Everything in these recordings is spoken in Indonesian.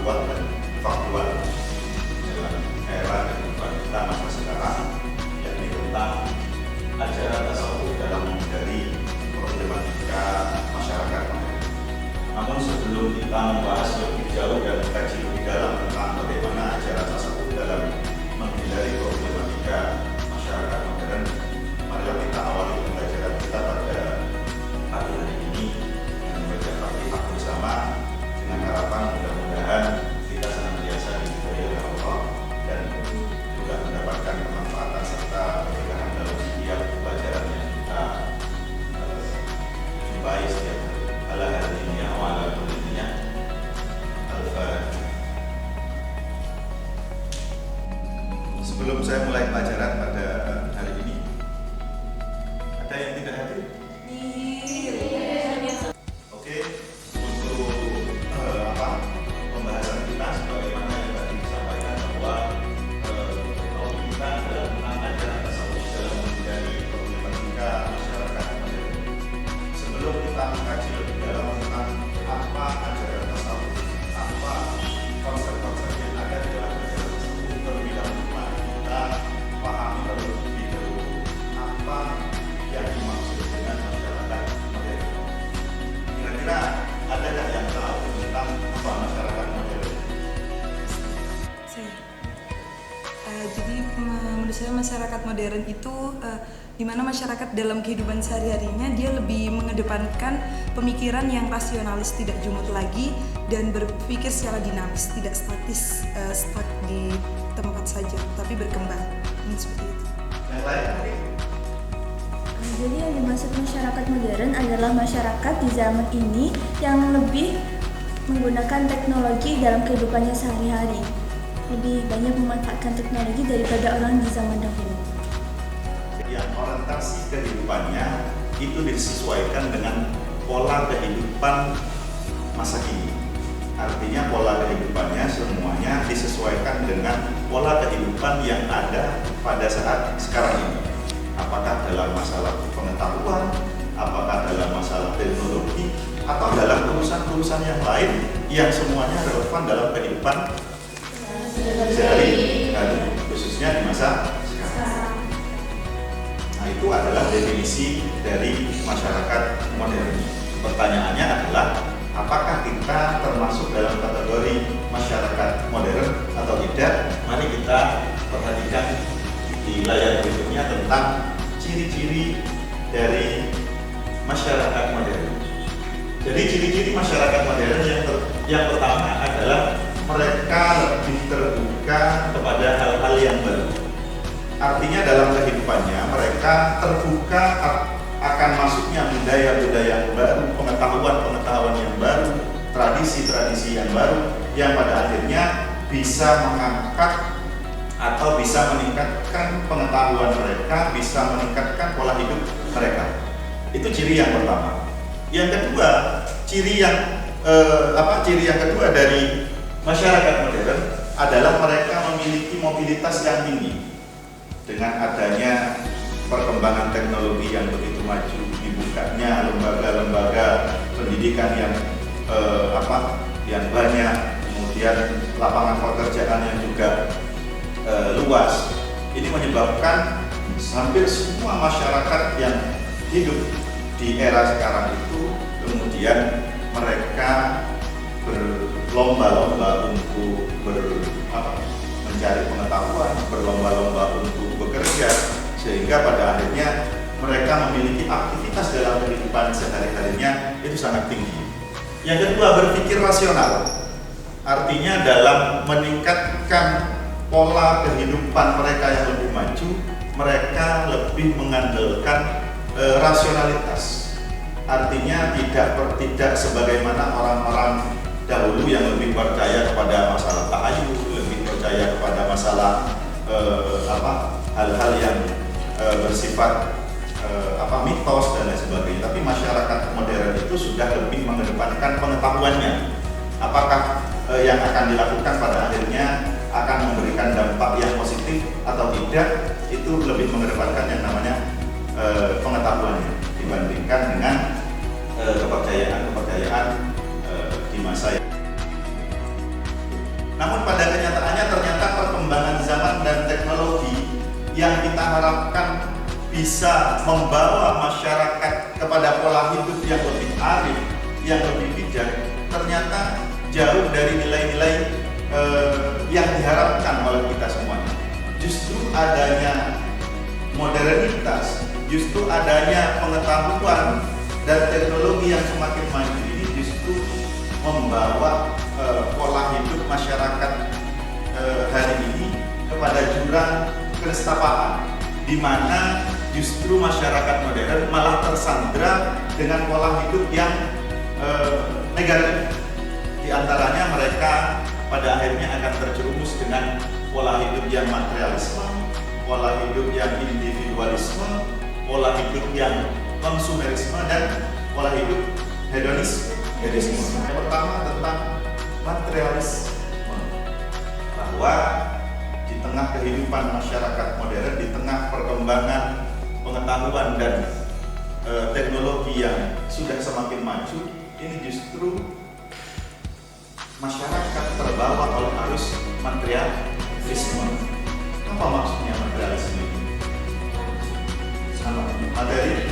pengetahuan dan faktual dalam era kehidupan kita masa sekarang, yakni tentang ajaran tasawuf dalam menghindari problematika masyarakat modern. Namun sebelum kita membahas lebih jauh dan mengkaji lebih dalam tentang bagaimana ajaran tasawuf dalam menghindari problematika masyarakat modern, marilah kita awali pembelajaran kita pada pagi hari ini dengan membaca Fatihah bersama, dengan harapan mudah-mudahan kita senantiasa diberkahi oleh Allah dan juga mendapatkan kemanfaatan serta keberkahan dalam setiap pelajaran yang kita jumpai setiap hari. Ala hadiniya wa ala kullinya Al-Fatihah. Sebelum saya mulai pelajaran pada hari ini, ada yang tidak hadir? Oke, untuk pembahasan kita sebagaimana yang tadi disampaikan bahwa topik kita adalah tentang ajaran tasawuf dalam menghindari problematika masyarakat modern. Sebelum kita mengkaji lebih dalam tentang apa ajaran tasawuf, apa konsep-konsep yang ada di dalam ajaran tasawuf, terlebih dahulu mari kita pahami terlebih dahulu apa yang dimaksud dengan masyarakat modern. Kira-kira adakah yang tahu tentang apa masyarakat modern? Jadi menurut saya masyarakat modern itu di mana masyarakat dalam kehidupan sehari-harinya dia lebih mengedepankan pemikiran yang rasionalis, tidak jumut lagi, dan berpikir secara dinamis, tidak statis, stuck di tempat saja, tapi berkembang. Seperti itu. Yang lain mungkin? Jadi yang dimaksud masyarakat modern adalah masyarakat di zaman ini yang lebih menggunakan teknologi dalam kehidupannya sehari-hari. Lebih banyak memanfaatkan teknologi daripada orang di zaman dahulu. Yang orientasi kehidupannya itu disesuaikan dengan pola kehidupan masa kini. Artinya pola kehidupannya semuanya disesuaikan dengan pola kehidupan yang ada pada saat sekarang ini. Apakah dalam masalah pengetahuan, apakah dalam masalah teknologi, atau dalam urusan-urusan yang lain yang semuanya relevan dalam kehidupan sehari-hari, khususnya di masa sekarang. Nah, itu adalah definisi dari masyarakat modern. Pertanyaannya adalah, apakah kita termasuk dalam kategori masyarakat modern atau tidak? Mari kita perhatikan di layar berikutnya tentang ciri-ciri dari masyarakat modern. Jadi ciri-ciri masyarakat modern yang pertama adalah mereka lebih terbuka kepada hal-hal yang baru. Artinya dalam kehidupannya mereka terbuka akan masuknya budaya-budaya yang baru, pengetahuan-pengetahuan yang baru, tradisi-tradisi yang baru, yang pada akhirnya bisa mengangkat atau bisa meningkatkan pengetahuan mereka, bisa meningkatkan pola hidup mereka. Itu ciri yang pertama. Yang kedua, ciri yang kedua dari masyarakat modern adalah mereka memiliki mobilitas yang tinggi. Dengan adanya perkembangan teknologi yang begitu maju, dibukanya lembaga-lembaga pendidikan yang banyak, kemudian lapangan pekerjaan yang juga luas. Ini menyebabkan hampir semua masyarakat yang hidup di era sekarang itu kemudian mereka berlomba-lomba untuk mencari pengetahuan, berlomba-lomba untuk bekerja, sehingga pada akhirnya mereka memiliki aktivitas dalam kehidupan sehari-harinya itu sangat tinggi. Yang kedua, berpikir rasional. Artinya dalam meningkatkan pola kehidupan mereka yang lebih maju, mereka lebih mengandalkan rasionalitas. Artinya tidak sebagaimana orang-orang dahulu yang lebih percaya kepada masalah tahayul, lebih percaya kepada masalah hal-hal yang bersifat mitos dan lain sebagainya. Tapi masyarakat modern itu sudah lebih mengedepankan pengetahuannya. Apakah yang akan dilakukan pada akhirnya akan memberikan dampak yang positif atau tidak, itu lebih mengedepankan yang namanya pengetahuannya dibandingkan dengan kepercayaan di masa yang Namun pada kenyataannya ternyata perkembangan zaman dan teknologi yang kita harapkan bisa membawa masyarakat kepada pola hidup yang lebih arif, yang lebih bijak, ternyata jauh dari nilai-nilai yang diharapkan oleh kita semuanya. Justru adanya modernitas, justru adanya pengetahuan dan teknologi yang semakin maju ini justru membawa pola hidup masyarakat hari ini kepada jurang kenestapaan, di mana justru masyarakat modern malah tersandra dengan pola hidup yang negatif. Di antaranya mereka pada akhirnya akan terjerumus dengan pola hidup yang materialisme, pola hidup yang individualisme, pola hidup yang konsumerisme, dan pola hidup hedonisme. Yang pertama tentang materialisme, bahwa di tengah kehidupan masyarakat modern, di tengah perkembangan pengetahuan dan teknologi yang sudah semakin maju, ini justru masyarakat terbawa oleh arus materialisme. Apa maksudnya materialisme ini? Materi,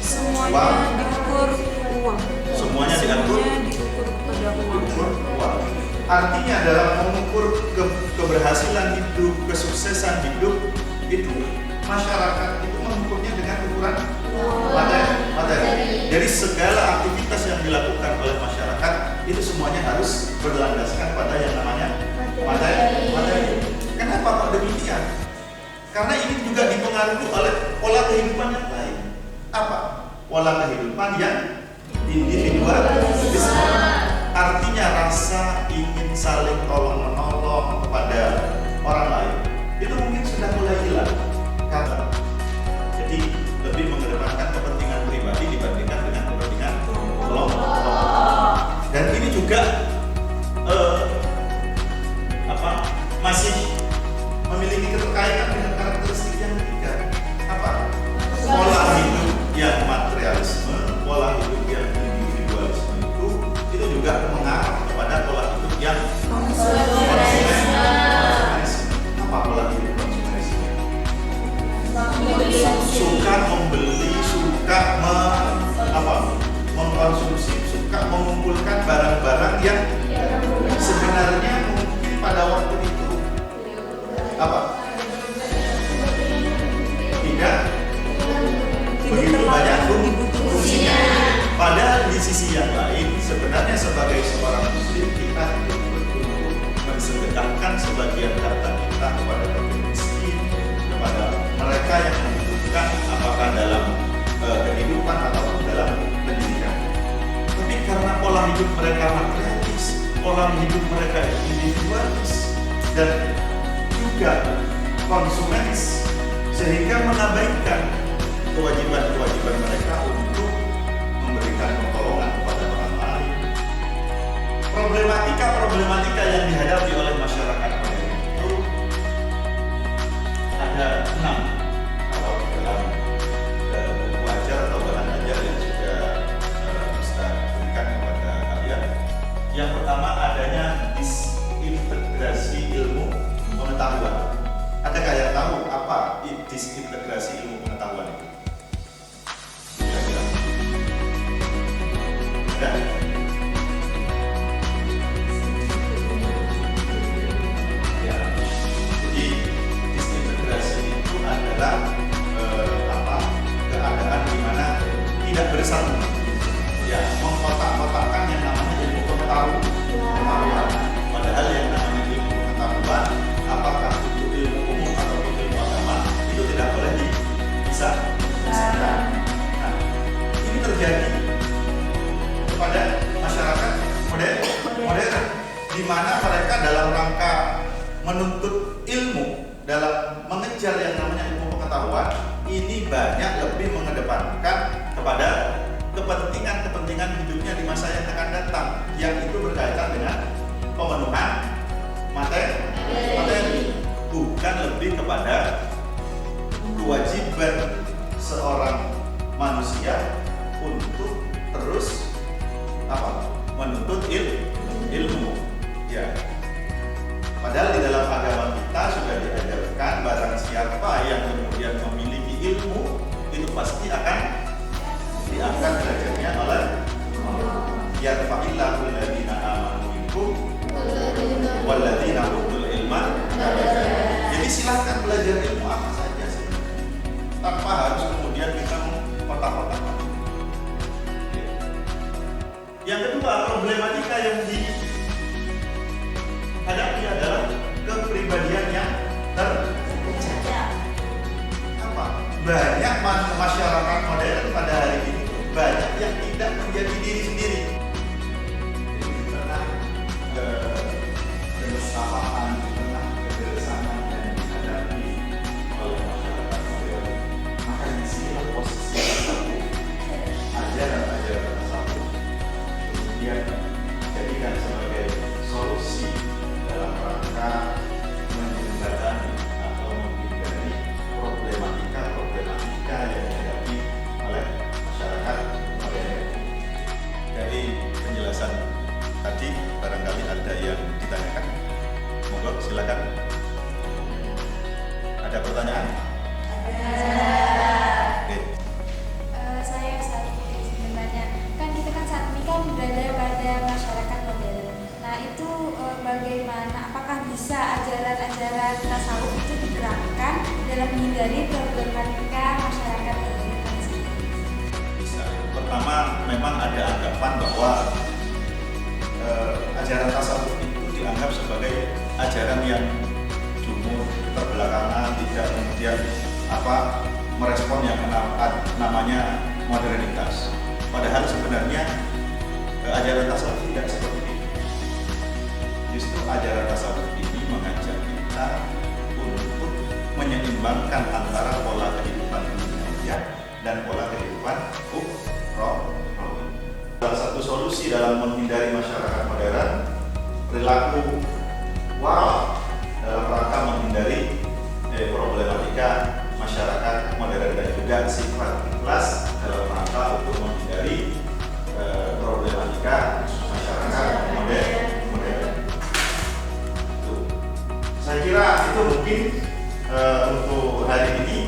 Semuanya diukur uang. semuanya diatur, Diukur kepada uang. diukur uang. Artinya dalam mengukur keberhasilan hidup, kesuksesan hidup, itu masyarakat itu mengukurnya dengan ukuran materi. Jadi segala aktivitas yang dilakukan oleh masyarakat itu semuanya harus berlandaskan pada yang namanya materi. Kenapa kok demikian? Karena ini juga dipengaruhi oleh pola kehidupan yang lain. Apa? Pola kehidupan yang individualisme. Artinya rasa ingin saling tolong menolong kepada orang lain itu mungkin sudah mulai hilang. Karena jadi lebih mengedepankan kepentingan pribadi dibandingkan dengan kepentingan kelompok. Dan ini juga masih memiliki keterkaitan dengan karakteristik yang ketiga. Apa? Pola hidup yang materialisme, pola hidup yang individualisme itu juga mengarah kepada pola hidup yang konsumerisme. Apa pola hidup konsumerisme? Suka membeli, suka mengkonsumsi, suka mengumpulkan barang-barang yang sebenarnya mungkin pada waktu itu tidak begitu banyak fungsinya. Padahal di sisi yang lain sebenarnya sebagai seorang muslim kita untuk mensedekahkan sebagian harta kita kepada fakir miskin, kepada mereka yang membutuhkan, apakah dalam kehidupan ataupun dalam pendidikan. Tapi karena pola hidup mereka materialis, pola hidup mereka individualis dan juga konsumenis, sehingga mengabaikan kewajiban-kewajiban mereka untuk memberikan pertolongan kepada orang lain. Problematika yang dihadapi oleh masyarakat modern itu ada 6 kalau dalam buku ajar atau bahan ajar yang sudah Ustaz berikan kepada kalian. Yang pertama adanya disintegrasi ilmu pengetahuan. Adakah yang tahu apa disintegrasi ilmu pengetahuan itu? Kira-kira? Ada? Ya. Jadi disintegrasi itu adalah keadaan di mana tidak bersatu. Ya, mengkotak-kotakkan yang namanya ilmu pengetahuan. Padahal yang namanya ilmu pengetahuan, apakah itu ilmu umum atau ilmu agama, itu tidak boleh dipisahkan. Nah, ini terjadi kepada masyarakat modern, di mana mereka dalam rangka menuntut ilmu, dalam mengejar yang namanya ilmu pengetahuan, ini banyak lebih mengedepankan kepada kepentingan hidupnya di masa yang akan datang, yang itu berkaitan dengan pemenuhan materi, bukan lebih kepada kewajiban seorang manusia untuk terus menuntut ilmu. Ya. dimudahkan belajarnya oleh yarfa'illahu alladziina aamanu minkum walladziina utul ilma darajat. Jadi silahkan belajar ilmu apa saja sih, tanpa harus kemudian kita kotak-kotakan. Yang kedua, problematika yang dihadapi adalah kepribadian yang terpecah. Apa? Banyak masyarakat modern pada hari ini banyak yang tidak menjadi diri sendiri. Jadi di tengah kebersamaan, di tengah kebersamaan yang dihadapi oleh masyarakat modern, maka di sini posisi tasawuf, ajaran-ajaran tasawuf kemudian jadikan sebagai solusi dalam rangka menjembatani atau menghindari problematika yang dihadapi oleh masyarakat modern. Dari penjelasan tadi barangkali ada yang ditanyakan. Monggo silakan. Ada pertanyaan? Oke. Saya sebenarnya kan kita kan saat ini kan berada pada masyarakat modern. Nah itu bagaimana? Apakah bisa ajaran-ajaran tasawuf itu diterapkan dalam menghindari problematika masyarakat modern? Bisa. Pertama, memang ada anggapan bahwa ajaran tasawuf itu dianggap sebagai ajaran yang jumur, keterbelakangan, tidak kemudian merespon yang namanya modernitas. Padahal sebenarnya ajaran tasawuf tidak seperti itu. Justru ajaran tasawuf ini mengajak kita untuk menyeimbangkan antara pola kehidupan dunia dan pola kehidupan ukhrawi. Salah satu solusi dalam menghindari masyarakat modern, perilaku wara dalam rangka menghindari problematika masyarakat modern dan juga sifat ikhlas dalam rangka untuk menghindari problematika masyarakat modern. Saya kira itu mungkin untuk hari ini